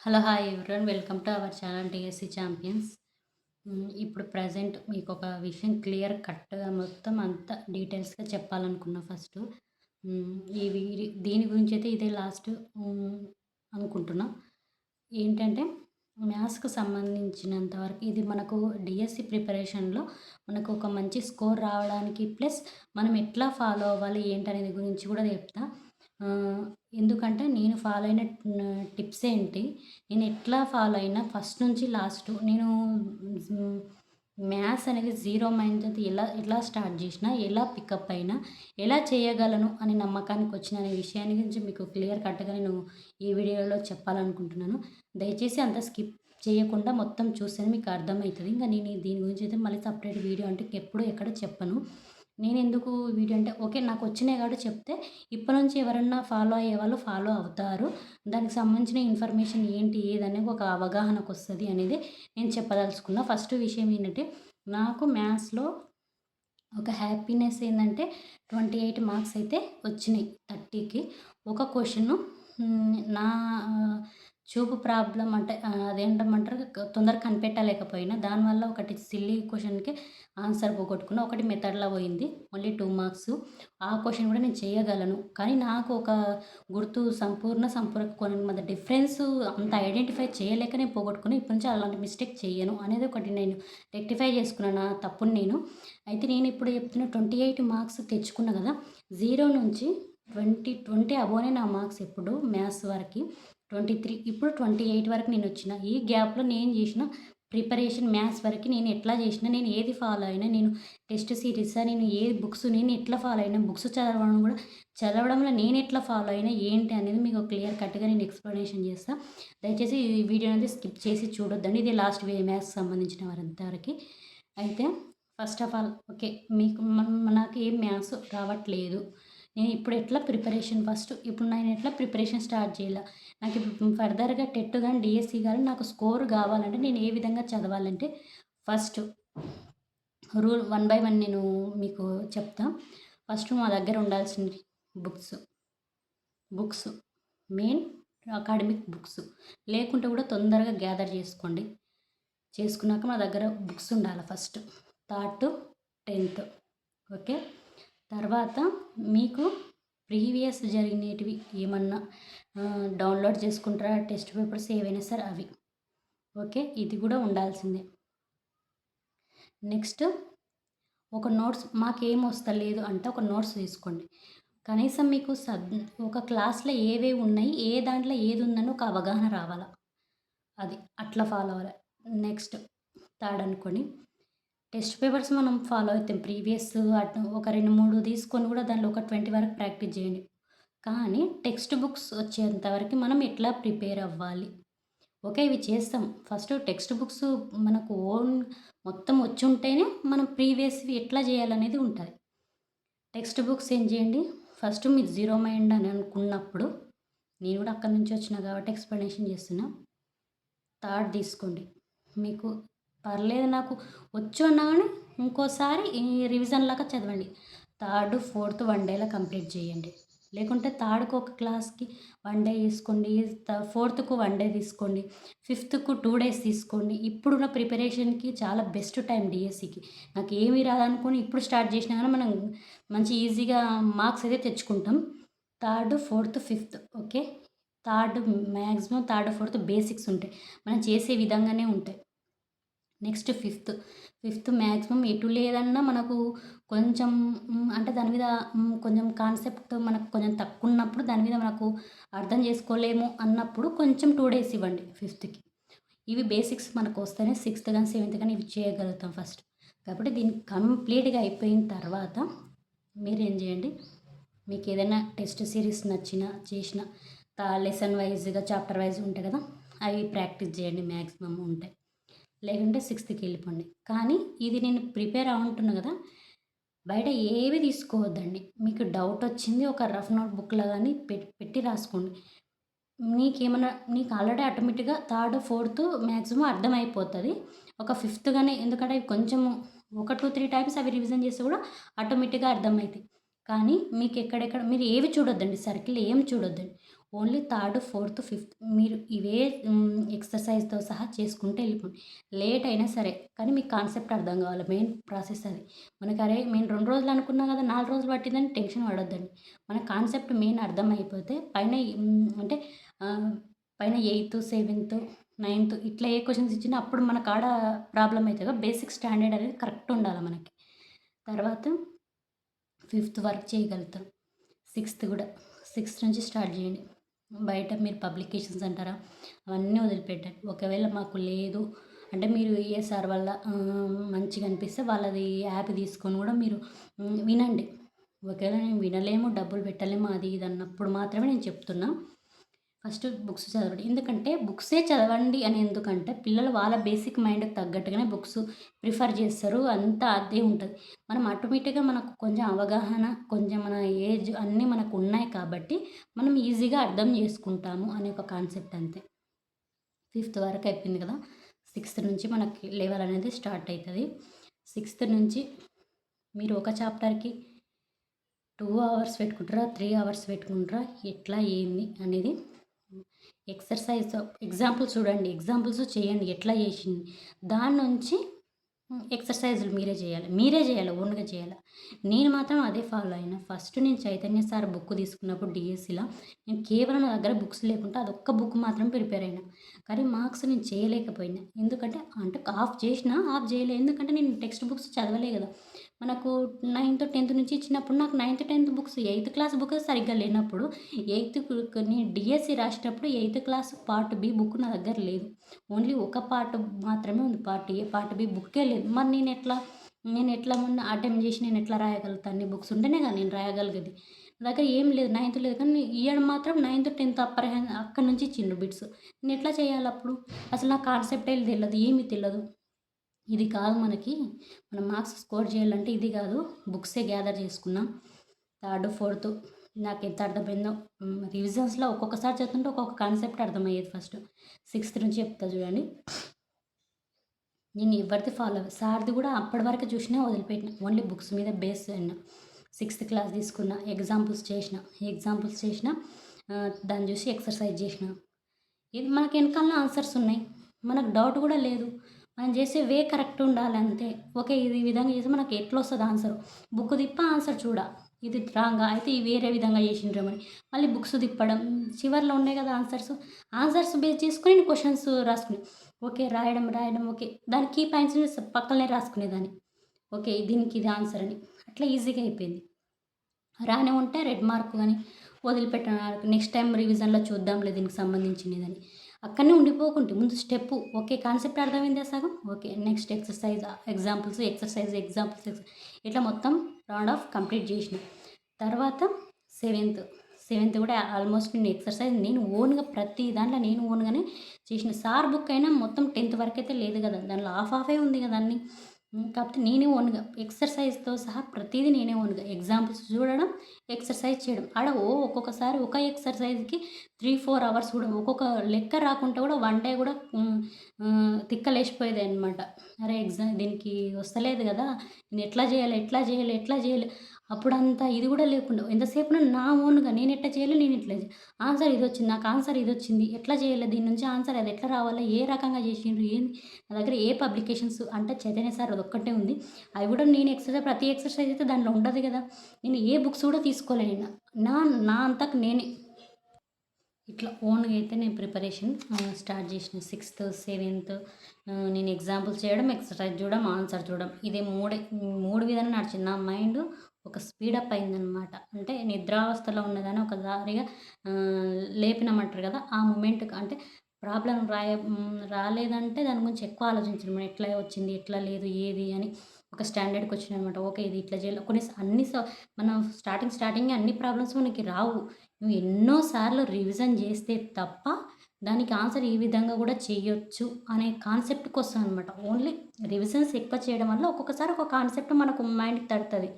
Hello! Hi everyone. Welcome to our channel DSC champions. ఇప్పుడు present మీకొక విషయం clear కట్‌గా మొత్తం అంతా డీటెయిల్స్‌గా చెప్పాలనుకున్నా ఫస్టు. హ్మ్. ఈ దీని గురించైతే ఇదే లాస్ట్ అనుకుంటున్నా. ఏంటంటే మ్యాథ్స్‌కి సంబంధించినంత వరకు ఇది మనకు డీఎస్సీ ప్రిపరేషన్‌లో మనకు ఒక మంచి స్కోర్ రావడానికి ప్లస్ మనం ఎట్లా ఫాలో అవ్వాలి ఏంటనేది గురించి కూడా చెప్తా. ఆహ్, ఎందుకంటే నేను ఫాలో అయిన టిప్స్ ఏంటి, నేను ఎట్లా ఫాలో అయినా ఫస్ట్ నుంచి లాస్ట్ నేను హ్మ్, మ్యాథ్స్ అనేది జీరో మైండ్‌తోటి ఎలా స్టార్ట్ చేసినా, ఎలా పికప్ అయినా, ఎలా చేయగలను అనే నమ్మకానికొచ్చిన అనే విషయాన్ని గురించి మీకు క్లియర్ కట్‌గా నేను ఈ వీడియోలో చెప్పాలనుకుంటున్నాను. దయచేసి అంతా స్కిప్ చేయకుండా మొత్తం చూస్తేనే మీకు అర్థమైతది. ఇంక నేను దీని గురించి అయితే మళ్ళీ సెపరేట్ వీడియో అంటే ఎప్పుడు ఎక్కడ చెప్పను. నేనెందుకు వీడియో అంటే ఓకే నాకొచ్చినాయి కాబట్టి చెప్తే ఇప్పటి నుంచి ఎవరన్నా ఫాలో అయ్యేవాళ్ళు ఫాలో అవుతారు. దానికి సంబంధించిన ఇన్ఫర్మేషన్ ఏంటి, ఏదనేది ఒక అవగాహనకొస్తది అనేది నేను చెప్పదలుచుకున్నా. ఫస్ట్ విషయం ఏంటంటే, నాకు మ్యాథ్స్‌లో ఒక హ్యాపీనెస్ ఏందంటే 28 మార్క్స్ అయితే వచ్చినాయి 30కి. ఒక క్వెషను నా చూపు ప్రాబ్లమ్ అంటే అదేంటమంటారు తొందరగా కనిపెట్టలేకపోయినా దానివల్ల ఒకటి సిల్లీ క్వెషన్‌కి ఆన్సర్ పోగొట్టుకున్నా. ఒకటి మెథడ్‌లో పోయింది. Only 2 marks. ఆ క్వెషన్ కూడా నేను చేయగలను. కానీ నాకు ఒక గుర్తు సంపూర్ణ, సంపూరక కోణం మధ్య డిఫరెన్స్ అంత ఐడెంటిఫై చేయలేక నేను పోగొట్టుకున్నా. ఇప్పటి నుంచి అలాంటి మిస్టేక్ చెయ్యను అనేది ఒకటి నేను రెక్టిఫై చేసుకున్నా నా తప్పుని నేను. అయితే నేనిప్పుడు చెప్తున్న 28 మార్క్స్ తెచ్చుకున్నా గదా! 0 నుంచి 20 అబోనే నా మార్క్స్ ఎప్పుడు మ్యాథ్స్ వరకి. 23 ఇప్పుడు 28 వరకు నేనొచ్చిన. ఈ గ్యాప్‌లో నేను జేసిన ప్రిపరేషన్ మ్యాథ్స్ వరకి నేను ఎట్లా జేసినా, నేను ఏది ఫాలో అయినా, నేను టెస్ట్ సిరీసా, నేను ఏ బుక్స్ నేను ఎట్లా ఫాలో అయినా, బుక్స్ చదవడం గూడా చదవడంలో నేనెట్లా ఫాలో అయినా, ఏంటి అనేది మీకు క్లియర్ కట్‌గా నేను ఎక్స్‌ప్లనేషన్ జేస్తా. దయచేసి ఈ వీడియో అనేది స్కిప్ చేసి చూడొద్దండి. ఇది లాస్ట్ మ్యాథ్స్‌కి సంబంధించిన వారంత వరకి. అయితే ఫస్ట్ ఆఫ్ ఆల్ ఓకే. మీకు నాకేం మ్యాథ్స్ రావట్లేదు. నేను ఇప్పుడు ఎట్లా ప్రిపరేషన్ ఫస్ట్ ఇప్పుడు నేను ఎట్లా ప్రిపరేషన్ స్టార్ట్ చేయాల? నాకు ఇప్పుడు ఫర్దర్‌గా టెట్ గాని, డీఎస్సీ గాని నాకు స్కోర్ గావాలంటే నేను ఏ విధంగా చదవాలంటే first rule one by one నేను మీకు చెప్తా. ఫస్ట్ మా దగ్గర ఉండాల్సినవి books. Books main academic books. లేకుంటే కూడా తొందరగా గ్యాదర్ చేసుకోండి. చేసుకున్నాక మా దగ్గర బుక్స్ ఉండాలి ఫస్ట్. థర్డ్ టు 10థ్ ఓకే. తర్వాత మీకు ప్రీవియస్ జరిగినేటివి ఏమన్నా డౌన్‌లోడ్ చేసుకుంటారా టెస్ట్ పేపర్స్ ఏవైనా సరే అవి. ఓకే. ఇది కూడా ఉండాల్సిందే. నెక్స్ట్ ఒక నోట్స్ మాకేం వస్తలేదు అంటే ఒక నోట్స్ తీసుకోండి. కనీసం మీకు ఒక క్లాస్‌లో ఏవేవి ఉన్నాయి, ఏ దాంట్లో ఏదుందని ఒక అవగాహన రావాల. అది అట్లా ఫాలో అవ్వాలి. నెక్స్ట్ థర్డ్ అనుకోండి. టెస్ట్ పేపర్స్ మనం ఫాలో అయితాం. ప్రీవియస్ అటు ఒక 2, 3 తీసుకొని కూడా దానిలో ఒక 20 వరకు ప్రాక్టీస్ చేయండి. కానీ టెక్స్ట్ బుక్స్ వచ్చేంత వరకు మనం ఎట్లా ప్రిపేర్ అవ్వాలి? ఓకే. ఇవి చేస్తాం. ఫస్ట్ టెక్స్ట్ బుక్స్ మనకు మొత్తం వచ్చుంటేనే మనం ప్రీవియస్‌వి ఎట్లా చేయాలనేది ఉంటది. టెక్స్ట్ బుక్స్ ఏం చేయండి, ఫస్ట్ మీరు జీరో మైండ్ అని అనుకున్నప్పుడు నేను కూడా అక్కడి నుంచి వచ్చినా కాబట్టి ఎక్స్‌ప్లనేషన్ చేస్తున్నా. థర్డ్ తీసుకోండి. మీకు పర్లేదు నాకు వచ్చు అన్నా గానీ ఇంకోసారి ఈ రివిజన్ లాగా చదవండి. థర్డ్, ఫోర్త్ వన్ డేలో కంప్లీట్ చేయండి. లేకుంటే థర్డ్‌కి ఒక క్లాస్‌కి 1 డే తీసుకోండి. ఫోర్త్‌కు 1 డే తీసుకోండి. ఫిఫ్త్‌కు 2 డేస్ తీసుకోండి. ఇప్పుడున్న ప్రిపరేషన్‌కి చాలా బెస్ట్ టైం డీఎస్సీకి. నాకు ఏమీ రాదనుకోని ఇప్పుడు స్టార్ట్ చేసినా గానీ మనం మంచి ఈజీగా మార్క్స్ అయితే తెచ్చుకుంటాం. Third, fourth, fifth okay. Maximum third, fourth basics ఉంటాయి. మనం చేసే విధంగానే ఉంటాయి. నెక్స్ట్ ఫిఫ్త్ మ్యాక్సిమం ఎటు లేదన్నా మనకు కొంచెం అంటే దాని మీద కొంచెం కాన్సెప్ట్ మనకు కొంచెం తక్కువున్నప్పుడు దాని మీద మనకు అర్థం చేసుకోలేము అన్నప్పుడు కొంచెం 2 డేస్ ఇవ్వండి ఫిఫ్త్‌కి. ఇవి బేసిక్స్ మనకొస్తేనే సిక్స్త్ గాని, సెవెంత్ గాని ఇవి చేయగలుగుతాం ఫస్ట్. కాబట్టి దీన్ని కంప్లీట్‌గా అయిపోయిన తర్వాత మీరేం చేయండి, మీకేదైనా టెస్ట్ సిరీస్ నచ్చినా, చేసినా లెసన్ వైస్‌గా, చాప్టర్ వైస్ ఉంటాయి కదా! అవి ప్రాక్టీస్ చేయండి మ్యాక్సిమం ఉంటాయి. లేకుంటే సిక్స్త్‌కెళ్ళిపోండి. కానీ ఇది నేను ప్రిపేర్ అవ్వుంటున్నా గదా! బయట ఏవి తీసుకోవద్దండి. మీకు డౌటొచ్చింది ఒక రఫ్ నోట్ బుక్‌లో గాని పెట్టి రాసుకోండి. నీకు ఆల్రెడీ ఆటోమేటిక్‌గా థర్డ్, ఫోర్త్ మాక్సిమం అర్థమైపోతది. ఒక ఫిఫ్త్ గాని ఎందుకంటే అవి కొంచెము ఒక 2, 3 టైమ్స్ అవి రివిజన్ చేస్తే గూడా ఆటోమేటిక్‌గా అర్థమైతాయి. కానీ మీకెక్కడెక్కడ మీరు ఏవి చూడొద్దండి. సర్కిల్ ఏం చూడొద్దండి. ఓన్లీ థర్డ్, ఫోర్త్, ఫిఫ్త్ మీరు ఇవే ఎక్సర్సైజ్‌తో సహా చేసుకుంటూ వెళ్ళిపోండి. లేట్ అయినా సరే, కానీ మీకు కాన్సెప్ట్ అర్థం కావాలి. మెయిన్ ప్రాసెస్ అది. మనకు అరే! నేను 2 రోజులు అనుకున్నా కదా! 4 రోజులు పట్టిందని టెన్షన్ పడొద్దండి. మన కాన్సెప్ట్ మెయిన్ అర్థమైపోతే పైన అంటే ఆహ్, పైన 8, 7, 9 ఇట్లా ఏ క్వెషన్స్ ఇచ్చినా అప్పుడు మన కాడ ప్రాబ్లమ్ అయితది. బేసిక్ స్టాండర్డ్ అనేది కరెక్ట్ ఉండాలి మనకి. తర్వాత ఫిఫ్త్ వరకు చేయగలుగుతాం. సిక్స్త్ గూడా. సిక్స్త్ నుంచి స్టార్ట్ జేయండి. బయట మీరు పబ్లికేషన్స్ అంటారా? అవన్నీ వదిలిపెట్టండి. ఒకవేళ మాకు లేదు అంటే మీరు ఏ సార్ వల్ల మంచిగా అనిపిస్తే వాళ్ళది యాప్ తీసుకొని గూడా మీరు వినండి. ఒకవేళ నేను వినలేము, డబ్బులు పెట్టలేము అది ఇది అన్నప్పుడు మాత్రమే నేను చెప్తున్నా. ఫస్ట్ బుక్స్ చదవండి. ఎందుకంటే బుక్సే చదవండి అని ఎందుకంటే పిల్లలు వాళ్ళ బేసిక్ మైండ్‌కి తగ్గట్టుగానే బుక్స్ ప్రిఫర్ చేస్తారు. అంతా అదే ఉంటది. మనం ఆటోమేటిక్‌గా మనకు కొంచెం అవగాహన, కొంచెం మన ఏజ్ అన్నీ మనకున్నాయి కాబట్టి మనం ఈజీగా అర్థం చేసుకుంటాము అనే ఒక కాన్సెప్ట్ అంతే. ఫిఫ్త్ వరకు అయిపోయింది కదా! సిక్స్త్ నుంచి మనకి లెవెల్ అనేది స్టార్ట్ అయితది. సిక్స్త్ నుంచి మీరు ఒక చాప్టర్‌కి 2 అవర్స్ పెట్టుకుంటారా? 3 అవర్స్ పెట్టుకుంటారా? ఎట్లా ఏంది అనేది ఎక్సర్సైజ్ ఎగ్జాంపుల్స్ చూడండి. ఎగ్జాంపుల్స్ చేయండి. ఎట్లా చేసింది. దాని నుంచి ఎక్సర్సైజులు మీరే చేయాలి. మీరే చేయాలి. ఓన్‌గా చేయాల. నేను మాత్రం అదే ఫాలో అయినా. ఫస్ట్ నేను చైతన్య సార్ బుక్ తీసుకున్నప్పుడు డీఎస్సీల నేను కేవలం నా దగ్గర బుక్స్ లేకుంటే అదొక్క బుక్ మాత్రం ప్రిపేర్ అయినా. కానీ మార్క్స్ నేను చేయలేకపోయినా. ఎందుకంటే అంటే హాఫ్ చేసినా, హాఫ్ చేయలే. ఎందుకంటే నేను టెక్స్ట్ బుక్స్ చదవలే కదా! మనకు 9థ్, 10థ్ నుంచి ఇచ్చినప్పుడు నాకు 9థ్, 10థ్ బుక్స్ 8థ్ క్లాస్ బుక్ సరిగ్గా లేనప్పుడు 8థ్ నేను డీఎస్సీ రాసేటప్పుడు eighth class part B book నా దగ్గర లేదు. ఓన్లీ ఒక పార్ట్ మాత్రమే ఉంది. పార్ట్ ఏ, పార్ట్ బి బుక్కే లేదు. మరి నేనెట్లా మొన్న అటెంప్ట్ చేసి నేనెట్లా రాయగలుగుతా? అన్ని బుక్స్ ఉంటేనే కదా నేను రాయగలిగేది. నా దగ్గర ఏం లేదు. 9థ్ లేదు. కానీ ఇయర్ మాత్రం 9థ్, 10థ్ అప్పర్ హ్యాండ్ అక్కడి నుంచి ఇచ్చిండ్రు బిట్స్. నేనెట్లా చేయాలప్పుడు? అసలు నాకు కాన్సెప్టే తెలవదు. ఏమి తెలవదు. ఇది కాదు మనకి. మనం మార్క్స్ స్కోర్ చేయాలంటే ఇది కాదు. బుక్సే గ్యాదర్ చేసుకున్నా. థర్డ్, ఫోర్త్ నాకెంత అర్థమైందో రివిజన్స్‌లో ఒక్కొక్కసారి చదువుతుంటే ఒక్కొక్క కాన్సెప్ట్ అర్థమయ్యేది ఫస్ట్. సిక్స్త్ నుంచి చెప్తా చూడండి. నేను ఎవరిది ఫాలో అవ్వను. సార్‌ది కూడా అప్పటి వరకు చూసినా వదిలిపెట్టిన. ఓన్లీ బుక్స్ మీద బేస్ అయినా. సిక్స్త్ క్లాస్ తీసుకున్న. ఎగ్జాంపుల్స్ చేసిన. దాన్ని చూసి ఎక్సర్సైజ్ చేసిన. ఇది మనకి ఎనకాలనే ఆన్సర్స్ ఉన్నాయి. మనకు డౌట్ కూడా లేదు. మనం చేసే వే కరెక్ట్ ఉండాలి అంతే. ఓకే. ఇది ఈ విధంగా చేస్తే మనకి ఎట్లొస్తది ఆన్సర్. బుక్ తిప్పి ఆన్సర్ చూడా. ఇది రాంగా అయితే ఈ వేరే విధంగా చేసిండ్రేమని. మళ్ళీ బుక్స్ తిప్పడం. చివర్లో ఉన్నాయి కదా ఆన్సర్స్. ఆన్సర్స్ బేస్ చేసుకొని నేను క్వెషన్స్ రాసుకునే. ఓకే. రాయడం ఓకే. దాని కీ పాయింట్స్‌ని పక్కలనే రాసుకునేదాన్ని. ఓకే. దీనికి ఇది ఆన్సర్ అని. అట్లా ఈజీగా అయిపోయింది. రానే ఉంటే రెడ్ మార్క్ గాని వదిలిపెట్టను. నెక్స్ట్ టైమ్ రివిజన్‌లో చూద్దాంలే దీనికి సంబంధించినదని. అక్కడనే ఉండిపోకుంటే ముందు స్టెప్పు ఓకే. కాన్సెప్ట్ అర్థమైందా సగం? ఓకే. నెక్స్ట్ ఎక్సర్సైజ్ ఎగ్జాంపుల్స్ ఇట్లా మొత్తం రౌండ్ ఆఫ్ కంప్లీట్ చేసిన. తర్వాత సెవెంత్. సెవెంత్ కూడా ఆల్మోస్ట్ నేను ఎక్సర్సైజ్ నేను ఓన్‌గా ప్రతి దాంట్లో నేను ఓన్‌గానే చేసిన. సార్ బుక్ అయినా మొత్తం 10థ్ వరకైతే లేదు కదా! దాంట్లో హాఫే ఉంది కదా అన్నీ. కాకపోతే నేనే ఓన్‌గా ఎక్సర్సైజ్‌తో సహా ప్రతీదీ నేనే ఓన్‌గా ఎగ్జాంపుల్స్ చూడడం, ఎక్సర్సైజ్ చేయడం. ఒక్కొక్కసారి ఒక ఎక్సర్సైజ్‌కి 3, 4 అవర్స్ కూడా ఒక్కొక్క లెక్క రాకుంటే కూడా వన్ డే కూడా తిక్కలేసిపోయేదనమాట. అరే! దీనికి వస్తలేదు కదా! నేను ఎట్లా చేయాలి? అప్పుడంత ఇది కూడా లేకుండా ఎంతసేపున నా ఓన్‌గా నేనెట్లా చేయాలి? నేనెట్లా ఆన్సర్ ఇదొచ్చింది. నాకు ఆన్సర్ ఇదొచ్చింది. ఎట్లా చేయాలి? దీని నుంచి ఆన్సర్ అది ఎట్లా రావాలి? ఏ రకంగా చేసిండ్రు? ఏంది? నా దగ్గర ఏ పబ్లికేషన్స్ అంటే చైతన్య సార్ అదొక్కటే ఉంది. అవి కూడా నేను ప్రతి ఎక్సర్సైజ్ అయితే దాంట్లో ఉండదు కదా! నేను ఏ బుక్స్ కూడా తీసుకోలే నేను. నా నా అంతకు నేనే. ఇట్లా ఓన్‌గా అయితే నేను ప్రిపరేషన్ స్టార్ట్ చేసిన. సిక్స్త్, సెవెంత్ నేను ఎగ్జాంపుల్స్ చేయడం, ఎక్సర్సైజ్ చూడడం, ఆన్సర్ చూడడం. ఇదే 3 విధానం నడిచింది. నా మైండు ఒక స్పీడప్ అయిందనమాట. అంటే నిద్రావస్థలో ఉన్నదాన్ని ఒకసారిగా లేపినామంటారు కదా! ఆ మొమెంట్‌కి అంటే ప్రాబ్లమ్ రాలేదంటే దాని గురించి ఎక్కువ ఆలోచించను. ఎట్లా వచ్చింది? ఎట్లా లేదు? ఏది? అని ఒక స్టాండర్డ్‌కొచ్చినాననమాట. ఓకే. ఇది ఇట్లా చేయాలి. మనం స్టార్టింగే అన్ని ప్రాబ్లమ్స్ మనకి రావు. నువ్వు ఎన్నో సార్లు రివిజన్ చేస్తే తప్ప దానికి ఆన్సర్ ఈ విధంగా కూడా చేయొచ్చు అనే కాన్సెప్ట్‌కొస్తాననమాట. ఓన్లీ రివిజన్స్ ఎక్కువ చేయడం వల్ల ఒక్కొక్కసారి ఒక కాన్సెప్ట్ మనకు మైండ్‌కి తడతది.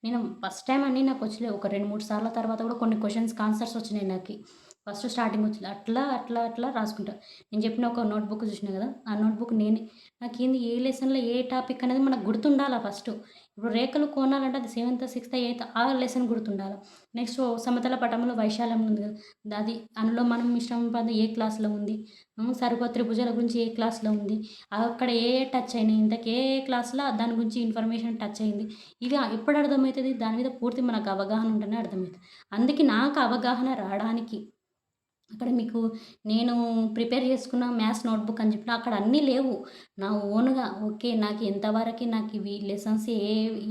నేను ఫస్ట్ టైమ్ అన్నీ నాకొచ్చలేవు. ఒక 2, 3 సార్ల తర్వాత కూడా కొన్ని క్వెషన్స్‌కి ఆన్సర్స్ వచ్చినాయి నాకి. ఫస్ట్ స్టార్టింగ్ వచ్చింది. అట్లా, అట్లా, అట్లా రాసుకుంటా. నేను చెప్పిన ఒక నోట్‌బుక్ చూసినా గదా! ఆ నోట్‌బుక్ నేనే. నాకేంది ఏ లెసన్‌లో ఏ టాపిక్ అనేది మనకు గుర్తుండాలా ఫస్టు. ఇప్పుడు రేఖలు, కోణాలంటే అది సెవెంత్, సిక్స్త్, ఎయిత్ ఆ లెసన్ గుర్తుండాల. నెక్స్ట్ సమతల పటంలో వైశాల్యం ఉంది గదా! అది అనులోమానం మిశ్రమ పదం ఏ క్లాస్‌లో ఉంది. సర్వ త్రిభుజాల గురించి ఏ క్లాస్‌లో ఉంది. అక్కడ ఏ ఏ టచ్ అయినాయి. ఇంతకీ ఏ ఏ క్లాస్‌లో దాని గురించి ఇన్ఫర్మేషన్ టచ్ అయింది. ఇది ఎప్పుడు అర్థమైతది? దాని మీద పూర్తి మనకు అవగాహన ఉంటేనే అర్థమైతది. అందుకే నాకు అవగాహన రాడానికి అక్కడ మీకు నేను ప్రిపేర్ చేసుకున్న మ్యాథ్స్ నోట్‌బుక్ అని చెప్పిన అక్కడ అన్నీ లేవు. నా ఓన్‌గా ఓకే. నాకు ఎంతవరకి నాకు ఇవి లెసన్స్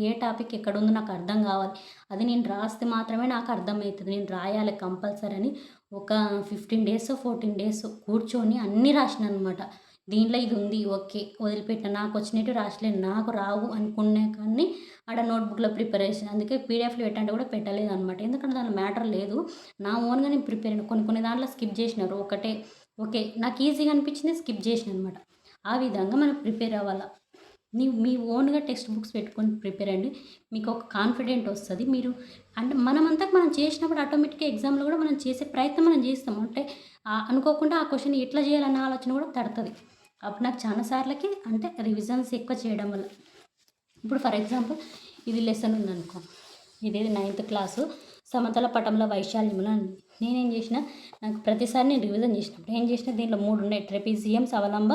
ఏ టాపిక్ ఎక్కడుందో నాకు అర్థం కావాలి. అది నేను రాస్తే మాత్రమే నాకు అర్థమైతది. నేను రాయాలి కంపల్సరీ అని ఒక 15 డేసో, 14 డేసో కూర్చొని అన్నీ రాసినాననమాట. దీంట్లో ఇది ఉంది. ఓకే. వదిలిపెట్టిన. నాకొచ్చినట్టు రాసలేను. నాకు రావు అనుకునే కానీ ఆడ నోట్‌బుక్‌లో ప్రిపరేషన్. అందుకే పీడిఎఫ్‌లు పెట్టంటే కూడా పెట్టలేదనమాట. ఎందుకంటే దాంట్లో మ్యాటర్ లేదు. నా ఓన్‌గా నేను ప్రిపేర్ అయిన. కొన్ని కొన్ని దాంట్లో స్కిప్ జేసినారు. ఒకటే ఓకే. నాకు ఈజీగా అనిపించింది స్కిప్ జేసినా అనమాట. ఆ విధంగా మనం ప్రిపేర్ అవ్వాల. మీ ఓన్‌గా టెక్స్ట్ బుక్స్ పెట్టుకొని ప్రిపేర్ అవ్వండి. మీకు ఒక కాన్ఫిడెంట్ వస్తది. మీరు అంటే మనమంతకు మనం చేసినప్పుడు ఆటోమేటిక్‌గా ఎగ్జామ్‌లో కూడా మనం చేసే ప్రయత్నం మనం చేస్తాం. అంటే అనుకోకుండా ఆ క్వెషన్ ఎట్లా చేయాలన్న ఆలోచన కూడా తడతది. అప్పుడు నాకు చాలా సార్లకి అంటే రివిజన్స్ ఎక్కువ చేయడం వల్ల. ఇప్పుడు ఫర్ ఎగ్జాంపుల్ ఇది లెసన్ ఉందనుకో. ఇదేది 9థ్ క్లాసు సమతల పటంలో వైశాల్యములు అని ఉంది. నేనేం చేసిన నాకు ప్రతిసారి నేను రివిజన్ చేసినప్పుడు ఏం చేసిన దీంట్లో 3 ఉన్నాయి. ట్రెపీజియం, అవలంబ,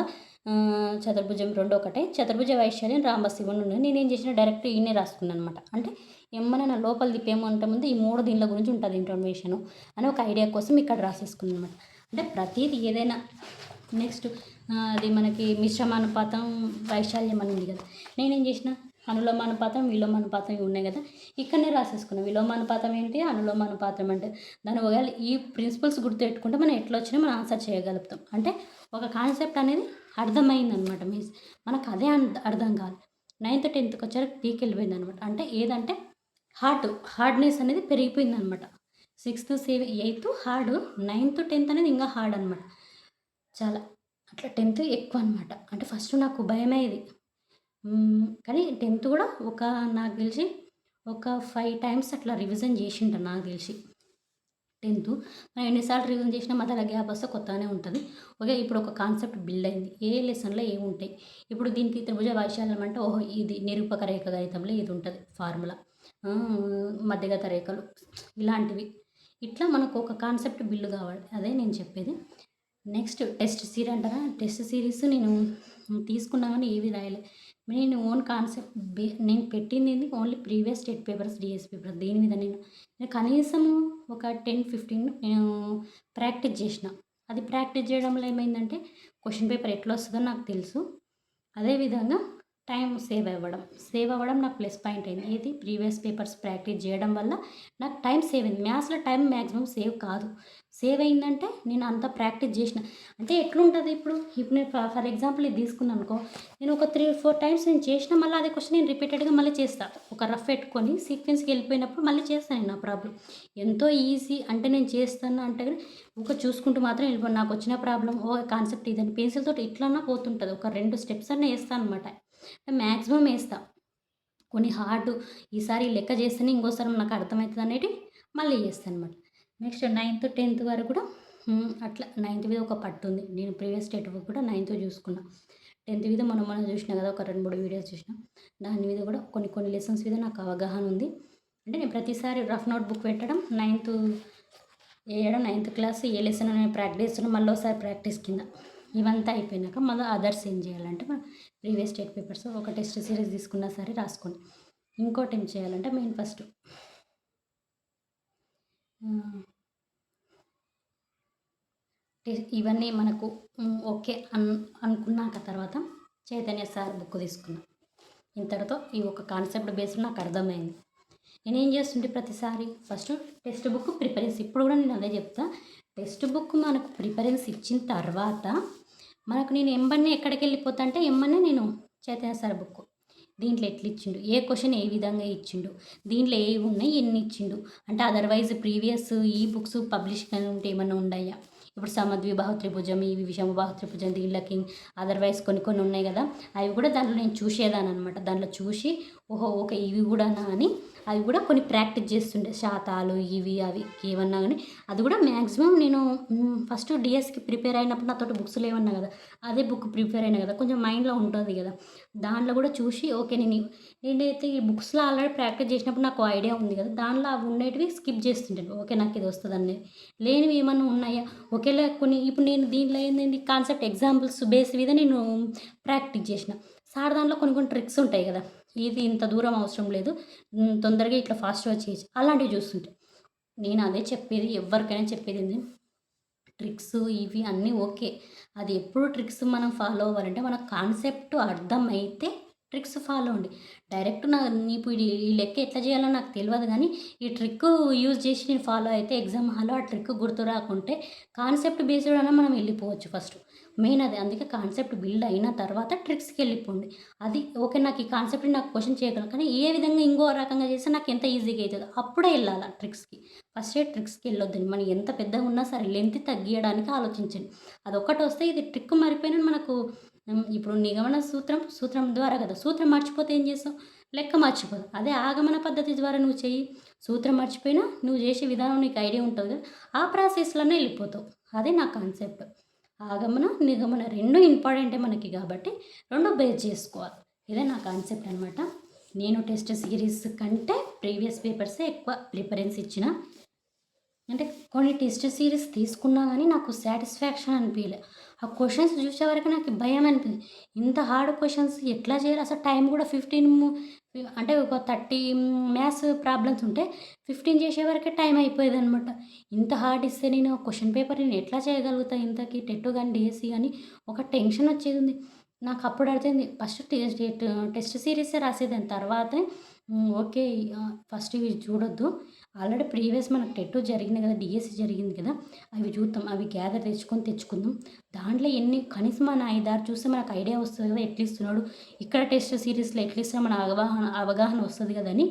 చతుర్భుజం 2 ఒకటే. చతుర్భుజ వైశాల్యం, రాంబస్ ఇవన్నీ ఉన్నాయి. నేనేం చేసిన డైరెక్ట్ ఈడనే రాసుకున్నాను అనమాట. అంటే ఎమ్మనే నా లోపల తిప్పేమంటే ముందు ఈ 3 దీనిల గురించి ఉంటుంది ఇన్ఫర్మేషను అని ఒక ఐడియా కోసం ఇక్కడ రాసేసుకున్నాను అనమాట. అంటే ప్రతీది ఏదైనా నెక్స్ట్ అది మనకి మిశ్రమానుపాతం, వైశాల్యం అని ఉంది కదా! నేనేం చేసిన అనులోమానుపాతం, విలోమానుపాతం ఇవి ఉన్నాయి కదా! ఇక్కడనే రాసేసుకున్నా. విలోమానుపాతం ఏంటి? అనులోమానుపాతం అంటే దాని ఒకవేళ ఈ ప్రిన్సిపల్స్ గుర్తుపెట్టుకుంటే మనం ఎట్లా వచ్చినా మనం ఆన్సర్ చేయగలుగుతాం. అంటే ఒక కాన్సెప్ట్ అనేది అర్థమైందనమాట. మనకు అదే అర్థం కాదు. 9థ్, 10థ్‌కి వచ్చేసరికి పీక్ వెళ్ళిపోయిందనమాట. అంటే ఏదంటే హార్డ్‌నెస్ అనేది పెరిగిపోయిందనమాట. 6థ్, 8థ్ హార్డ్, 9థ్, 10థ్ అనేది ఇంకా హార్డ్ అనమాట. చాలా. అట్లా 10థ్ ఎక్కువనమాట. అంటే ఫస్ట్ నాకు భయమయ్యేది. కానీ 10థ్ కూడా నాకు తెలిసి ఒక 5 టైమ్స్ అట్లా రివిజన్ జేషింటా నాకు తెలిసి. 10థ్ మనం ఎన్ని సార్లు రివిజన్ చేసినా మధ్యలో గ్యాప్ వస్తే కొత్తగానే ఉంటది. ఓకే. ఇప్పుడు ఒక కాన్సెప్ట్ బిల్డ్ అయింది. ఏ లెసన్‌లో ఏముంటాయి. ఇప్పుడు దీనికి త్రిభుజ వైశాల్యం అంటే ఓహో! ఇది నిరూపక రేఖ గణితంలో ఇది ఉంటది ఫార్ములా. మధ్యగత రేఖలు ఇలాంటివి. ఇట్లా మనకు ఒక కాన్సెప్ట్ బిల్డ్ కావాలి. అదే నేను చెప్పేది. నెక్స్ట్ టెస్ట్ సిరీస్ అంటారా? టెస్ట్ సిరీస్ నేను తీసుకున్నామని ఏవి రాయలే. నేను ఓన్ కాన్సెప్ట్ నేను పెట్టిందేంది only previous state papers, DS papers దీని మీద నేను కనీసం ఒక 10, 15 నేను ప్రాక్టీస్ చేసిన. అది ప్రాక్టీస్ చేయడం వల్ల ఏమైందంటే క్వెషన్ పేపర్ ఎట్లా వస్తదో నాకు తెలుసు. అదే విధంగా టైం సేవ్ అవ్వడం నాకు ప్లస్ పాయింట్ అయింది. ఏది ప్రీవియస్ పేపర్స్ ప్రాక్టీస్ చేయడం వల్ల నాకు టైం సేవ్ అయింది. మ్యాథ్స్‌లో టైం మాక్సిమం సేవ్ కాదు. సేవ్ అయిందంటే నేను అంత ప్రాక్టీస్ చేసిన. అంటే ఎట్లుంటది ఇప్పుడు నేను ఫర్ ఎగ్జాంపుల్ ఇది తీసుకున్నాననుకో, నేను ఒక 3, 4 టైమ్స్ నేను చేసినా మళ్ళీ అదే క్వెషన్ నేను రిపీటెడ్‌గా మళ్ళీ చేస్తా. ఒక రఫ్ పెట్టుకొని సీక్వెన్స్‌కి వెళ్ళిపోయినప్పుడు మళ్ళీ చేస్తా నేను ఆ ప్రాబ్లమ్. ఎంతో ఈజీ అంటే నేను చేస్తాను అంటే ఊకే చూసుకుంటూ మాత్రం వెళ్ళిపోను. నాకొచ్చిన ప్రాబ్లమ్ కాన్సెప్ట్ ఇదని పెన్సిల్ తోటి ఇట్లన్నా పోతుంటది. ఒక 2 స్టెప్స్ అన్నా ఏస్తా అనమాట. మాక్సిమం ఏస్తా. కొన్ని హార్డ్ ఈసారి లెక్క చేస్తేనే ఇంకోసారి నాకు అర్థమవుతది అనేటివి మళ్ళీ చేస్తానన్నమాట. నెక్స్ట్ 9థ్, 10థ్ వరకు కూడా అట్లా 9థ్ మీద ఒక పట్టుంది. నేను ప్రీవియస్ స్టేట్ కూడా 9థ్ చూసుకున్నా. 10థ్ మీద మొన్న చూసినా కదా! ఒక 2, 3 వీడియోస్ చూసినా. దాని మీద కూడా కొన్ని కొన్ని లెసన్స్ మీద నాకు అవగాహన ఉంది. అంటే నేను ప్రతిసారి రఫ్ నోట్ బుక్ పెట్టడం 9థ్ క్లాస్ ఏ లెసన్ నేను ప్రాక్టీస్ చేస్తున్నా మళ్ళోసారి ప్రాక్టీస్ కింద. ఇవంతా అయిపోయినాక మళ్ళీ అదర్స్ ఏం చేయాలంటే మనం ప్రీవియస్ స్టేట్ పేపర్స్ ఒక టెస్ట్ సిరీస్ తీసుకున్నా సరే రాసుకోండి. ఇంకోటి ఏం చేయాలంటే మెయిన్ ఫస్ట్ ఇవన్నీ మనకు ఓకే అనుకున్నాక తర్వాత చైతన్య సార్ బుక్ తీసుకున్నా. ఇంతటితో ఈ ఒక కాన్సెప్ట్ బేస్డ్ నాకు అర్థమైంది. నేనేం చేస్తుంటే ప్రతిసారి ఫస్ట్ టెక్స్ట్ బుక్ ప్రిఫరెన్స్ ఇప్పుడు కూడా నేను అదే చెప్తా. టెక్స్ట్ బుక్ మనకు ప్రిఫరెన్స్ ఇచ్చిన తర్వాత మనకు నేను ఎంబన్నే ఎక్కడికి వెళ్ళిపోతా అంటే ఎమ్మన్నే నేను చైతన్య సార్ బుక్ దీంట్లో ఎట్లా ఇచ్చిండు, ఏ క్వశ్చన్ ఏ విధంగా ఇచ్చిండు, దీంట్లో ఏవి ఉన్నాయి, ఎన్ని ఇచ్చిండు, అంటే అదర్వైజ్ ప్రీవియస్ ఈ బుక్స్ పబ్లిష్ ఉంటే ఏమన్నా ఉన్నాయా, ఇప్పుడు సమద్విబాహు త్రిభుజం, ఇవి విషమబాహు త్రిభుజం, దీనిలోకి అదర్వైజ్ కొన్ని ఉన్నాయి కదా, అవి కూడా దాంట్లో నేను చూసేదాన్ని అనమాట. దాంట్లో చూసి ఓహో ఓకే ఇవి కూడానా అని అవి కూడా కొన్ని ప్రాక్టీస్ చేస్తుండే, శాతాలు ఇవి అవి ఏమన్నా కానీ అది కూడా మ్యాక్సిమం నేను ఫస్ట్ డిఎస్కి ప్రిపేర్ అయినప్పుడు నాతోటి బుక్స్ లేవన్నా కదా, అదే బుక్ ప్రిపేర్ అయినా కదా, కొంచెం మైండ్లో ఉంటుంది కదా, దాంట్లో కూడా చూసి ఓకే నేనైతే ఈ బుక్స్లో ఆల్రెడీ ప్రాక్టీస్ చేసినప్పుడు నాకు ఐడియా ఉంది కదా, దానిలో అవి ఉండేటివి స్కిప్ చేస్తుంటాను. ఓకే నాకు ఇది వస్తుంది అనేది, లేనివి ఏమన్నా ఉన్నాయా ఒకేలా కొన్ని ఇప్పుడు నేను దీంట్లో ఏంటంటే కాన్సెప్ట్ ఎగ్జాంపుల్స్ బేస్ మీద నేను ప్రాక్టీస్ చేసిన. సార్ దాంట్లో కొన్ని కొన్ని ట్రిక్స్ ఉంటాయి కదా, ఇది ఇంత దూరం అవసరం లేదు, తొందరగా ఇట్లా ఫాస్ట్గా చేయొచ్చు అలాంటివి చూస్తుంటే. నేను అదే చెప్పేది, ఎవరికైనా చెప్పేది ఏంది, ట్రిక్స్ ఇవి అన్నీ ఓకే. అది ఎప్పుడు ట్రిక్స్ మనం ఫాలో అవ్వాలంటే మన కాన్సెప్ట్ అర్థమైతే ట్రిక్స్ ఫాలో అండి. డైరెక్ట్ ఇప్పుడు ఈ లెక్క ఎట్లా చేయాలో నాకు తెలియదు కానీ ఈ ట్రిక్ యూజ్ చేసి నేను ఫాలో అయితే ఎగ్జామ్ హాల్లో ఆ ట్రిక్ గుర్తు రాకుంటే కాన్సెప్ట్ బేస్డ్ అయినా మనం వెళ్ళిపోవచ్చు ఫస్ట్. మెయిన్ అది. అందుకే కాన్సెప్ట్ బిల్డ్ అయిన తర్వాత ట్రిక్స్కి వెళ్ళిపోండి. అది ఓకే నాకు ఈ కాన్సెప్ట్ నాకు క్వశ్చన్ చేయగలను కానీ ఏ విధంగా ఇంకో రకంగా చేస్తే నాకు ఎంత ఈజీగా అవుతుందో అప్పుడే వెళ్ళాలి ట్రిక్స్కి. ఫస్టే ట్రిక్స్కి వెళ్ళొద్దండి. మనం ఎంత పెద్దగా ఉన్నా సరే లెంత్ తగ్గియడానికి ఆలోచించండి. అదొక్కటి వస్తే ఇది ట్రిక్ మారిపోయినా మనకు ఇప్పుడు నిగమన సూత్రం ద్వారా కదా, సూత్రం మర్చిపోతే ఏం చేస్తావు, లెక్క మర్చిపోదు. అదే ఆగమన పద్ధతి ద్వారా నువ్వు చెయ్యి, సూత్రం మర్చిపోయినా నువ్వు చేసే విధానం నీకు ఐడియా ఉంటుంది కదా, ఆ ప్రాసెస్లోనే వెళ్ళిపోతావు. అదే నా కాన్సెప్ట్. ఆగమన నిగమన రెండు ఇంపార్టెంటే మనకి కాబట్టి రెండు బేస్ చేసుకోవాలి. ఇదే నా కాన్సెప్ట్ అనమాట. నేను టెస్ట్ సిరీస్ కంటే ప్రీవియస్ పేపర్సే ఎక్కువ ప్రిఫరెన్స్ ఇచ్చిన. అంటే కొన్ని టెస్ట్ సిరీస్ తీసుకున్నా కానీ నాకు సాటిస్ఫాక్షన్ అనిపించలే. ఆ క్వశ్చన్స్ చూసే వరకు నాకు భయం అనిపించింది. ఇంత హార్డ్ క్వశ్చన్స్ ఎట్లా చేయాలి, అసలు టైం కూడా 15 అంటే ఒక 30 మ్యాథ్స్ ప్రాబ్లమ్స్ ఉంటే 15 చేసే వరకే టైం అయిపోయేదనమాట. ఇంత హార్డ్ ఇస్తే నేను క్వశ్చన్ పేపర్ నేను ఎట్లా చేయగలుగుతా, ఇంతకీ టెట్ కానీ డిఎస్సి కానీ ఒక టెన్షన్ వచ్చేది ఉంది నాకు. అప్పుడు అర్థమైంది ఫస్ట్ టెస్ట్ సిరీసే రాసేదాన్ని, తర్వాతే ఓకే ఫస్ట్ ఇవి చూడొద్దు, ఆల్రెడీ ప్రీవియస్ మనకు టెట్ జరిగింది కదా, డిఎస్సి జరిగింది కదా, అవి చూద్దాం, అవి గ్యాదర్ తెచ్చుకుందాం. దాంట్లో ఎన్ని కనీసం మన 5-6 చూస్తే మనకు ఐడియా వస్తుంది కదా ఎట్లా ఇస్తున్నాడు, ఇక్కడ టెస్ట్ సిరీస్లో ఎట్లా ఇస్తున్నా మన అవగాహన వస్తుంది కదా అని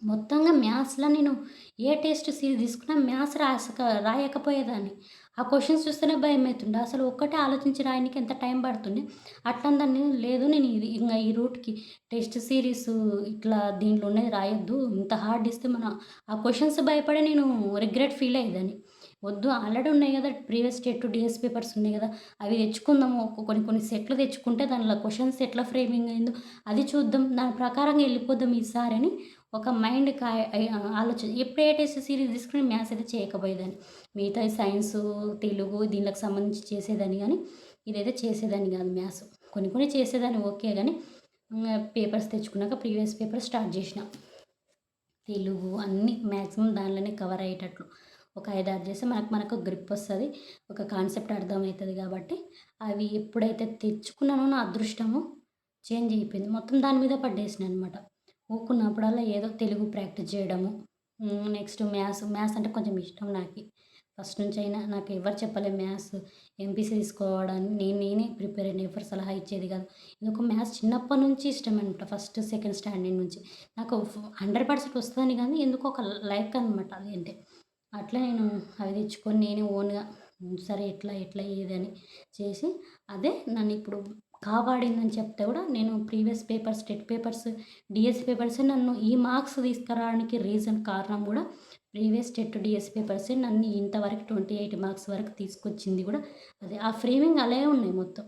మొత్తంగా మ్యాథ్స్లో నేను ఏ టెస్ట్ సిరీస్ తీసుకున్నా మ్యాథ్స్ రాయకపోయేదాన్ని. ఆ క్వశ్చన్స్ చూస్తేనే భయమవుతుండే. అసలు ఒక్కటే ఆలోచించి రాయడానికి ఎంత టైం పడుతుండే. అట్లాందని లేదు, నేను ఇది ఇంక ఈ రూట్‌కి టెస్ట్ సిరీస్ ఇట్లా దీంట్లో ఉన్నది రాయొద్దు, ఇంత హార్డ్ ఇస్తే ఆ క్వశ్చన్స్ భయపడే నేను రిగ్రెట్ ఫీల్ అయ్యేదాన్ని. వద్దు, ఆల్రెడీ ఉన్నాయి కదా ప్రీవియస్ టెట్ డిఎస్ పేపర్స్ ఉన్నాయి కదా, అవి తెచ్చుకుందాము. కొన్ని సెట్లు తెచ్చుకుంటే దానిలో క్వశ్చన్స్ ఎట్లా ఫ్రేమింగ్ అయిందో అది చూద్దాం, దాని ప్రకారంగా వెళ్ళిపోదాం ఈసారి అని ఒక మైండ్‌కి ఆలోచన. ఎప్పుడు ఏ టెస్ట్ సిరీస్ తీసుకుని మ్యాథ్స్ అయితే చేయకపోయేదాన్ని. మిగతాయి సైన్సు, తెలుగు దీనిలకు సంబంధించి చేసేదాన్ని కానీ ఇదైతే చేసేదాన్ని కాదు మ్యాథ్స్. కొన్ని చేసేదాన్ని ఓకే కానీ పేపర్స్ తెచ్చుకున్నాక ప్రీవియస్ పేపర్ స్టార్ట్ చేసిన. తెలుగు అన్నీ మ్యాక్సిమం దానిలోనే కవర్ అయ్యేటట్లు ఒక 5-6 చేస్తే మనకు గ్రిప్ వస్తుంది, ఒక కాన్సెప్ట్ అర్థమవుతుంది కాబట్టి అవి ఎప్పుడైతే తెచ్చుకున్నానో నా అదృష్టము చేంజ్ అయిపోయింది. మొత్తం దాని మీద పడ్డేసినా అనమాట. ఊరుకున్నప్పుడల్లా ఏదో తెలుగు ప్రాక్టీస్ చేయడము, నెక్స్ట్ మ్యాథ్స్ అంటే కొంచెం ఇష్టం నాకు. ఫస్ట్ నుంచి అయినా నాకు ఎవరు చెప్పలే మ్యాథ్స్ ఎంపీసీ తీసుకోవడానికి, నేనే ప్రిపేర్ అయిన, ఎవరు సలహా ఇచ్చేది కాదు. ఎందుకు మ్యాథ్స్ చిన్నప్పటి నుంచి ఇష్టం అనమాట. ఫస్ట్ సెకండ్ స్టాండర్డ్ నుంచి నాకు 100% వస్తుందని కానీ ఎందుకో ఒక లైక్ అనమాట అది అంటే. అట్లా నేను అవి తెచ్చుకొని నేనే ఓన్గా సరే ఎట్లా ఏదని చేసి అదే నన్ను ఇప్పుడు కాపాడిందని చెప్తే కూడా, నేను previous papers TET papers DSC papers నన్ను ఈ మార్క్స్ తీసుకురావడానికి కారణం కూడా ప్రీవియస్ టెట్ డిఎస్సి పేపర్సే నన్ను ఇంతవరకు 28 మార్క్స్ వరకు తీసుకొచ్చింది కూడా అదే. ఆ ఫ్రేమింగ్ అలాగే ఉన్నాయి మొత్తం.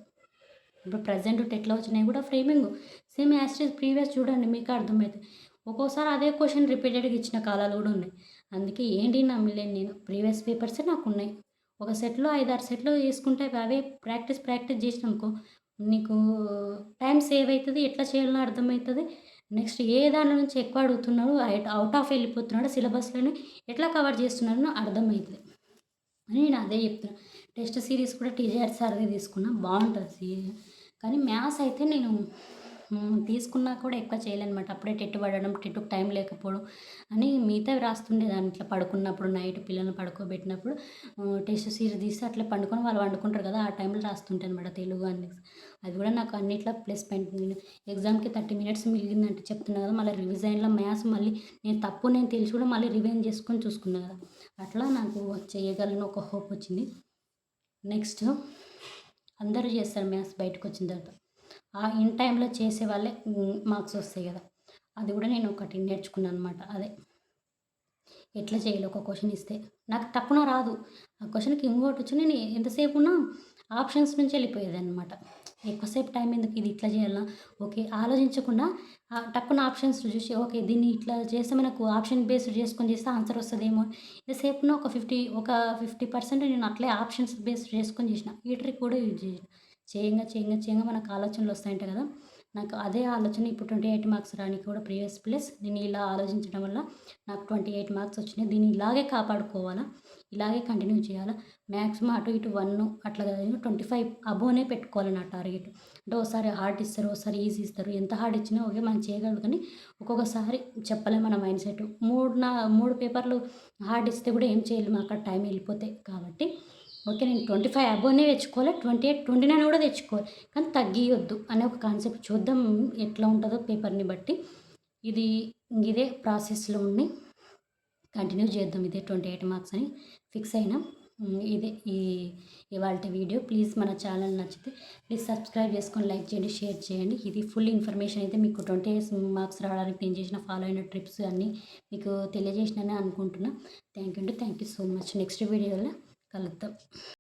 ఇప్పుడు ప్రజెంట్ టెట్లో వచ్చినాయి కూడా framing same as it is previous చూడండి, మీకు అర్థమవుతుంది. ఒక్కోసారి అదే క్వశ్చన్ రిపీటెడ్గా ఇచ్చిన కాలాలు కూడా ఉన్నాయి. అందుకే ఏంటి నమ్మలేను నేను, ప్రీవియస్ పేపర్సే నాకు ఉన్నాయి. ఒక సెట్లో 5-6 సెట్లు వేసుకుంటే అవే ప్రాక్టీస్ చేసినామనుకో నీకు టైం సేవ్ అవుతుంది, ఎట్లా చేయాలో అర్థమవుతుంది. నెక్స్ట్ ఏ దాని నుంచి ఎక్కువ అడుగుతున్నాడు, అవుట్ ఆఫ్ వెళ్ళిపోతున్నాడు సిలబస్‌లోని ఎట్లా కవర్ చేస్తున్నారో అర్థమవుతుంది అని నేను అదే చెప్తున్నా. టెస్ట్ సిరీస్ కూడా టీజీఆర్ సార్‌దే తీసుకున్నా, బాగుంటుంది. కానీ మ్యాథ్స్ అయితే నేను తీసుకున్నా కూడా ఎక్కువ చేయలేనమాట. అప్పుడే టెట్ పడడం, టెట్‌కి టైం లేకపోవడం అని మిగతావి రాస్తుండేదాన్ని. ఇట్లా పడుకున్నప్పుడు నైట్ పిల్లల్ని పడుకోబెట్టినప్పుడు టెస్ట్ సిరీస్ తీస్తే అట్లా పండుకొని వాళ్ళు పండుకుంటారు కదా, ఆ టైంలో రాస్తుంటాను అనమాట తెలుగు అన్ని. అది కూడా నాకు అన్నిట్లో ప్లస్ పాయింట్. నేను ఎగ్జామ్‌కి 30 మినిట్స్ మిగిలిందంటే చెప్తున్నా కదా, మళ్ళీ రివిజన్‌లో మ్యాథ్స్ మళ్ళీ నేను తెలిసి కూడా మళ్ళీ రివైండ్ చేసుకొని చూసుకున్నా కదా, అట్లా నాకు చేయగలను ఒక హోప్ వచ్చింది. నెక్స్ట్ అందరూ చేస్తారు మ్యాథ్స్ బయటకు వచ్చిన తర్వాత. ఇన్ టైంలో చేసే వాళ్ళే మార్క్స్ వస్తాయి కదా, అది కూడా నేను ఒకటి నేర్చుకున్నాను అనమాట. అదే ఎట్లా చేయాలి ఒక క్వెషన్ ఇస్తే. నాకు టక్కున రాదు. ఆ క్వెషన్‌కి ఇంకోటొచ్చి నేను ఎంతసేపు ఉన్నా ఆప్షన్స్ నుంచి వెళ్ళిపోయేదనమాట. ఎక్కువసేపు టైం ఎందుకు ఇది ఇట్లా చేయాలా? ఓకే. ఆలోచించకుండా టక్కున ఆప్షన్స్ చూసి ఓకే. దీన్ని ఇట్లా చేస్తే మనకు ఆప్షన్ బేస్డ్ చేసుకొని చేస్తే ఆన్సర్ వస్తదేమో. ఎంతసేపున ఒక 50% నేను అట్లే ఆప్షన్స్ బేస్డ్ చేసుకొని చేసిన. ఈ ట్రిక్ కూడా యూజ్ చేసిన. చేయంగా మనకు ఆలోచనలొస్తాయంట కదా! నాకు అదే ఆలోచన ఇప్పుడు 28 మార్క్స్ రానికి కూడా ప్రీవియస్ ప్లస్ నేను ఇలా ఆలోచించడం వల్ల నాకు 28 మార్క్స్ వచ్చినాయి. దీన్ని ఇలాగే కాపాడుకోవాలా, ఇలాగే కంటిన్యూ చేయాలా. మాక్సిమం అటు ఇటు 1 అట్లా కాదు 25 అబోనే పెట్టుకోవాలి నా టార్గెట్. అంటే ఓసారి హార్డ్ ఇస్తారు, ఓసారి ఈజీ ఇస్తారు. ఎంత హార్డ్ ఇచ్చినా ఓకే మనం చేయగలం కానీ ఒక్కొక్కసారి చెప్పలేం మన మైండ్ సెట్. 3 పేపర్లు హార్డ్ ఇస్తే కూడా ఏం చేయలేము అక్కడ టైం వెళ్ళిపోతాయి. కాబట్టి ఓకే నేను 25 అబోనే తెచ్చుకోవాలి. 28, 29 కూడా తెచ్చుకోవాలి. కానీ తగ్గియొద్దు అనే ఒక కాన్సెప్ట్. చూద్దాం ఎట్లా ఉంటదో పేపర్‌ని బట్టి. ఇది ఇదే ప్రాసెస్‌లో ఉండి కంటిన్యూ చేద్దాం. ఇదే 28 మార్క్స్ అని ఫిక్స్ అయినాం. ఇదే ఇవాల్టి వీడియో. ప్లీజ్ మన ఛానల్ నచ్చితే ప్లీజ్ సబ్స్క్రైబ్ చేసుకొని లైక్ చేయండి, షేర్ చేయండి. ఇది ఫుల్ ఇన్ఫర్మేషన్ అయితే మీకు 28 మార్క్స్ రావడానికి నేను చేసిన ఫాలో అయిన ట్రిప్స్ అన్నీ మీకు తెలియజేసినానే అనుకుంటున్నా. Thank you so much. Next వీడియోలో కలుద్దాం.